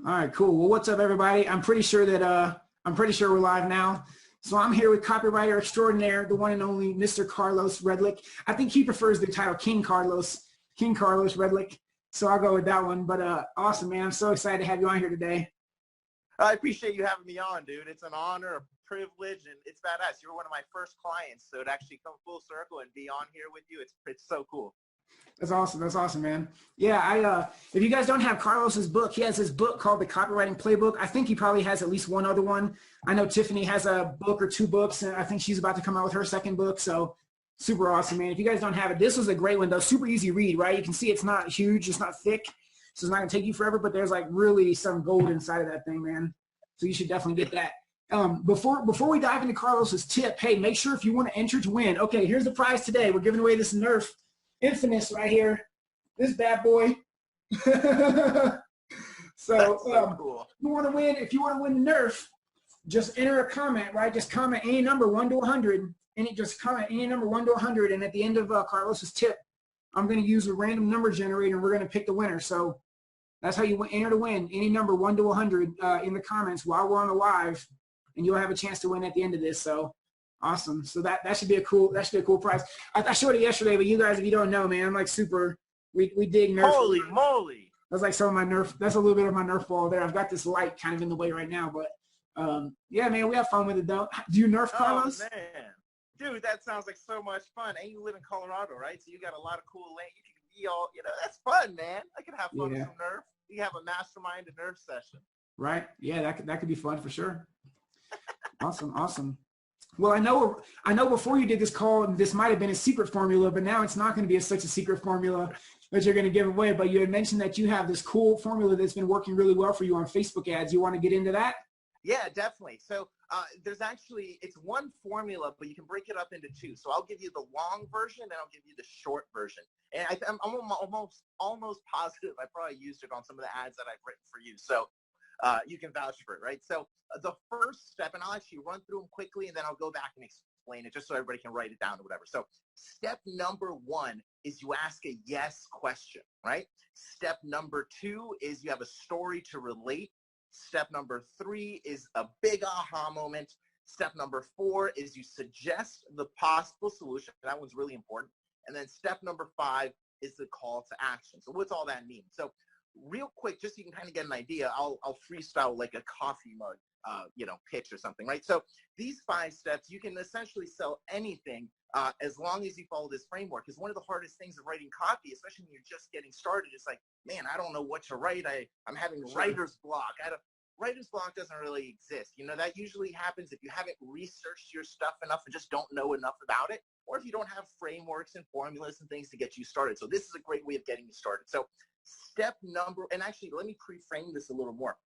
All right, cool. Well, what's up, everybody? I'm pretty sure we're live now. So I'm here with copywriter extraordinaire, the one and only Mr. Carlos Redlich. I think he prefers the title King Carlos Redlich. So I'll go with that one. But awesome, man. I'm so excited to have you on here today. I appreciate you having me on, dude. It's an honor, a privilege, and it's badass. You're one of my first clients, so to actually come full circle and be on here with you, it's so cool. That's awesome. That's awesome, man. Yeah, if you guys don't have Carlos's book, he has his book called The Copywriting Playbook. I think he probably has at least one other one. I know Tiffany has a book or two books, and I think she's about to come out with her second book. So super awesome, man. If you guys don't have it, this was a great one, though. Super easy read, right? You can see it's not huge. It's not thick. So it's not going to take you forever, but there's like really some gold inside of that thing, man. So you should definitely get that. Before we dive into Carlos's tip, hey, make sure if you want to enter to win. Okay, here's the prize today. We're giving away this Nerf Infinite right here, this bad boy. So cool. if you want to win the Nerf, just enter a comment, right? Just comment any number 1 to 100, just comment any number 1 to 100, and at the end of Carlos's tip, I'm going to use a random number generator, and we're going to pick the winner. So that's how you enter to win, any number 1 to 100 in the comments while we're on the live, and you'll have a chance to win at the end of this. So. Awesome. So that should be a cool prize. I showed it yesterday, but you guys, if you don't know, man, I'm like super. We dig Nerf. Holy moly! That's like some of my Nerf. That's a little bit of my Nerf ball there. I've got this light kind of in the way right now, but yeah, man, we have fun with it though. Do you Nerf, Carlos? Oh man, dude, that sounds like so much fun. And you live in Colorado, right? So you got a lot of cool land. You can be all, that's fun, man. I could have fun with some Nerf. You have a mastermind and Nerf session. Right. Yeah, that could be fun for sure. Awesome. Well, I know before you did this call, this might have been a secret formula, but now it's not going to be such a secret formula that you're going to give away. But you had mentioned that you have this cool formula that's been working really well for you on Facebook ads. You want to get into that? Yeah, definitely. So it's one formula, but you can break it up into two. So I'll give you the long version, and I'll give you the short version. And I'm almost positive I probably used it on some of the ads that I've written for you. So you can vouch for it, right? So the first step, and I'll actually run through them quickly, and then I'll go back and explain it just so everybody can write it down or whatever. So step number 1 is you ask a yes question, right? Step number 2 is you have a story to relate. Step number 3 is a big aha moment. Step number 4 is you suggest the possible solution. That one's really important. And then step number 5 is the call to action. So what's all that mean? So real quick, just so you can kind of get an idea, I'll freestyle like a coffee mug, pitch or something, right? So these 5 steps, you can essentially sell anything as long as you follow this framework. Because one of the hardest things of writing copy, especially when you're just getting started, is like, man, I don't know what to write. I'm having writer's block. Writer's block doesn't really exist. That usually happens if you haven't researched your stuff enough and just don't know enough about it, or if you don't have frameworks and formulas and things to get you started. So this is a great way of getting you started. So and actually, let me pre-frame this a little more.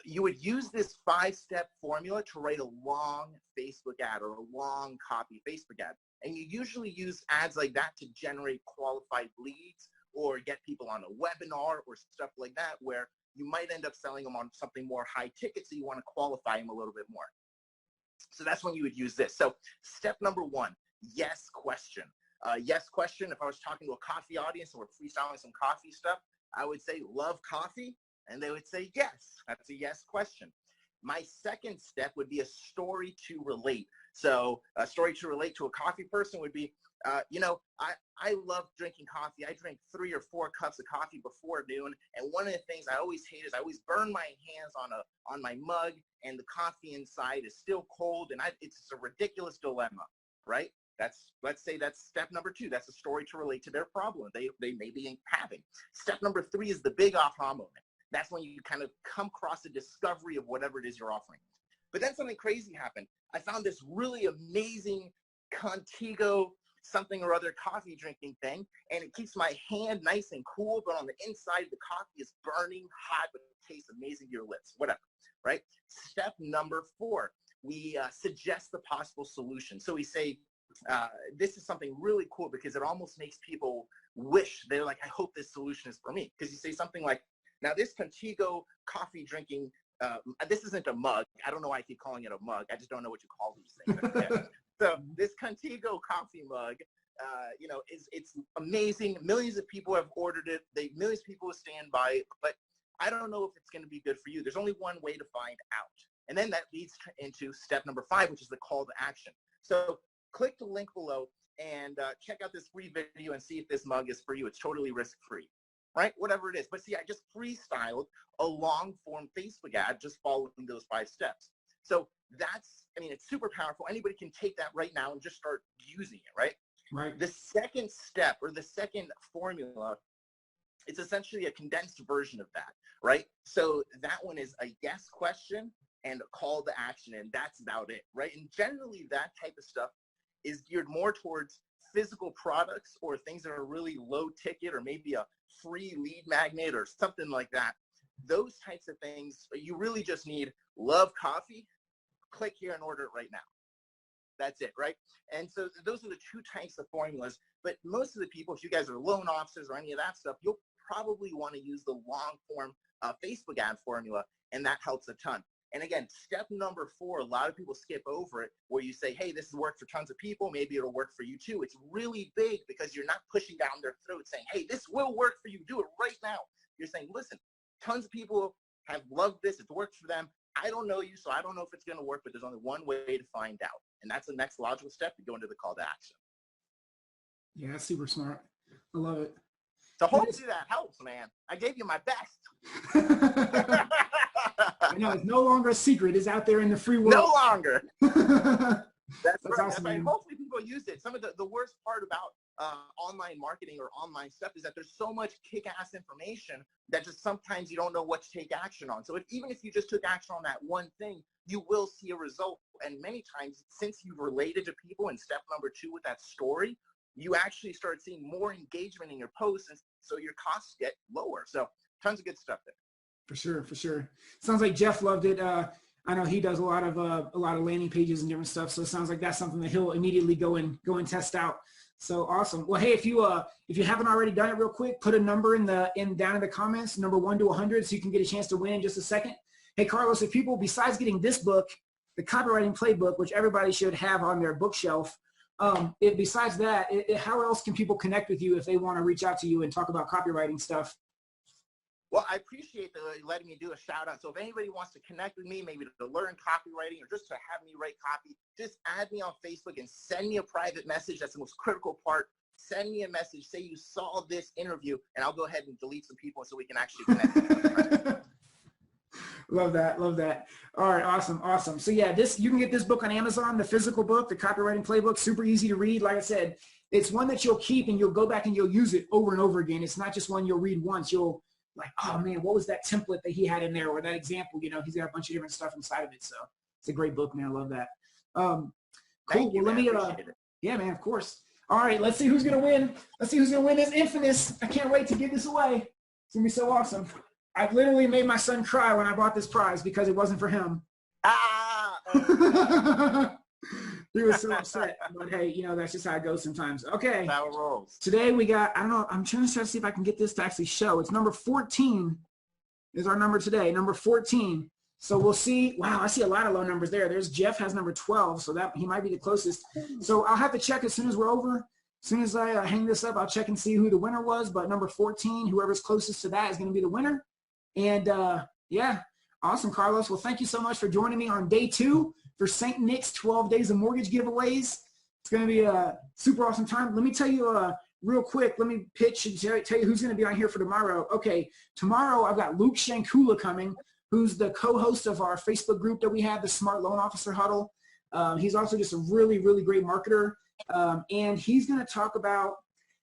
You would use this 5-step formula to write a long Facebook ad or a long copy Facebook ad. And you usually use ads like that to generate qualified leads or get people on a webinar or stuff like that, where you might end up selling them on something more high ticket, so you want to qualify them a little bit more. So that's when you would use this. So step number 1, yes question. Yes question, if I was talking to a coffee audience and we're freestyling some coffee stuff, I would say, love coffee? And they would say, yes. That's a yes question. My second step would be a story to relate. So a story to relate to a coffee person would be, I love drinking coffee. I drink 3 or 4 cups of coffee before noon. And one of the things I always hate is I always burn my hands on my mug, and the coffee inside is still cold. And it's a ridiculous dilemma, right? Let's say that's step number 2. That's a story to relate to their problem they may be having. Step number 3 is the big aha moment. That's when you kind of come across a discovery of whatever it is you're offering. But then something crazy happened. I found this really amazing Contigo something or other coffee drinking thing, and it keeps my hand nice and cool, but on the inside the coffee is burning hot, but it tastes amazing to your lips, whatever, right? Step number 4, we suggest the possible solution. So we say, this is something really cool because it almost makes people wish, they're like, I hope this solution is for me. Because you say something like, now this Contigo coffee drinking, this isn't a mug. I don't know why I keep calling it a mug. I just don't know what you call these things. Yeah. So this Contigo coffee mug, it's amazing. Millions of people have ordered it. Millions of people stand by it. But I don't know if it's going to be good for you. There's only one way to find out. And then that leads into step number 5, which is the call to action. So click the link below and check out this free video and see if this mug is for you. It's totally risk-free, right? Whatever it is. But see, I just freestyled a long-form Facebook ad just following those 5 steps. So that's, I mean, it's super powerful. Anybody can take that right now and just start using it, right? Right. The second step, or the second formula, it's essentially a condensed version of that, right? So that one is a yes question and a call to action, and that's about it, right? And generally that type of stuff is geared more towards physical products or things that are really low ticket, or maybe a free lead magnet or something like that. Those types of things, you really just need love coffee, click here and order it right now. That's it, right? And so those are the 2 types of formulas. But most of the people, if you guys are loan officers or any of that stuff, you'll probably want to use the long form Facebook ad formula, and that helps a ton. And again, step number 4, a lot of people skip over it, where you say, hey, this has worked for tons of people. Maybe it'll work for you too. It's really big because you're not pushing down their throat saying, hey, this will work for you. Do it right now. You're saying, listen, tons of people have loved this. It's worked for them. I don't know you, so I don't know if it's going to work, but there's only one way to find out. And that's the next logical step to go into the call to action. Yeah, that's super smart. I love it. So hopefully that helps, man. I gave you my best. I know, it's no longer a secret. It's out there in the free world. No longer. That's right. Awesome, That's right. Hopefully people use it. Some of the worst part about online marketing or online stuff is that there's so much kick-ass information that just sometimes you don't know what to take action on. So even if you just took action on that one thing, you will see a result. And many times, since you've related to people in step number 2 with that story, you actually start seeing more engagement in your posts, and so your costs get lower. So tons of good stuff there. For sure, for sure. Sounds like Jeff loved it. I know he does a lot of landing pages and different stuff. So it sounds like that's something that he'll immediately go and test out. So awesome. Well, hey, if you haven't already done it real quick, put a number down in the comments, number 1 to 100, so you can get a chance to win in just a second. Hey, Carlos, if people, besides getting this book, the Copywriting Playbook, which everybody should have on their bookshelf, besides that, how else can people connect with you if they want to reach out to you and talk about copywriting stuff? Well, I appreciate letting me do a shout out. So if anybody wants to connect with me, maybe to learn copywriting or just to have me write copy, just add me on Facebook and send me a private message. That's the most critical part. Send me a message. Say you saw this interview, and I'll go ahead and delete some people so we can actually connect. Love that. Love that. All right. Awesome. Awesome. So yeah, you can get this book on Amazon, the physical book, the Copywriting Playbook, super easy to read. Like I said, it's one that you'll keep and you'll go back and you'll use it over and over again. It's not just one you'll read once. You'll like, oh man, what was that template that he had in there, or that example? You know, he's got a bunch of different stuff inside of it. So it's a great book, man. I love that. Cool. Thank you, well, man. Appreciate it. Yeah, man, of course. All right, let's see who's gonna win. Let's see who's gonna win this infamous. I can't wait to give this away. It's gonna be so awesome. I literally made my son cry when I bought this prize because it wasn't for him. He was so upset, but hey, you know, that's just how it goes sometimes. Okay. That's how it rolls. Today we got, I don't know, I'm trying to see if I can get this to actually show. It's number 14 is our number today, number 14. So we'll see. Wow, I see a lot of low numbers there. There's Jeff has number 12, so that he might be the closest. So I'll have to check as soon as we're over. As soon as I hang this up, I'll check and see who the winner was. But number 14, whoever's closest to that is going to be the winner. And yeah, awesome, Carlos. Well, thank you so much for joining me on day 2 for St. Nick's 12 Days of Mortgage giveaways. It's going to be a super awesome time. Let me tell you real quick, let me pitch and tell you who's going to be on here for tomorrow. Okay, tomorrow I've got Luke Shankula coming, who's the co-host of our Facebook group that we have, the Smart Loan Officer Huddle. He's also just a really, really great marketer. And he's going to talk about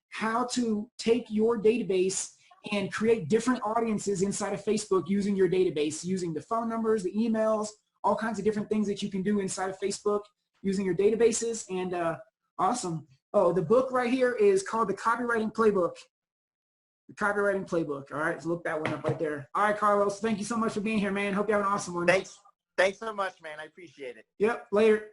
how to take your database and create different audiences inside of Facebook using your database, using the phone numbers, the emails, all kinds of different things that you can do inside of Facebook using your databases. And awesome. Oh, the book right here is called the Copywriting Playbook. The Copywriting Playbook. All right, so look that one up right there. All right, Carlos, thank you so much for being here, man. Hope you have an awesome one. Thanks so much, man. I appreciate it. Yep, later.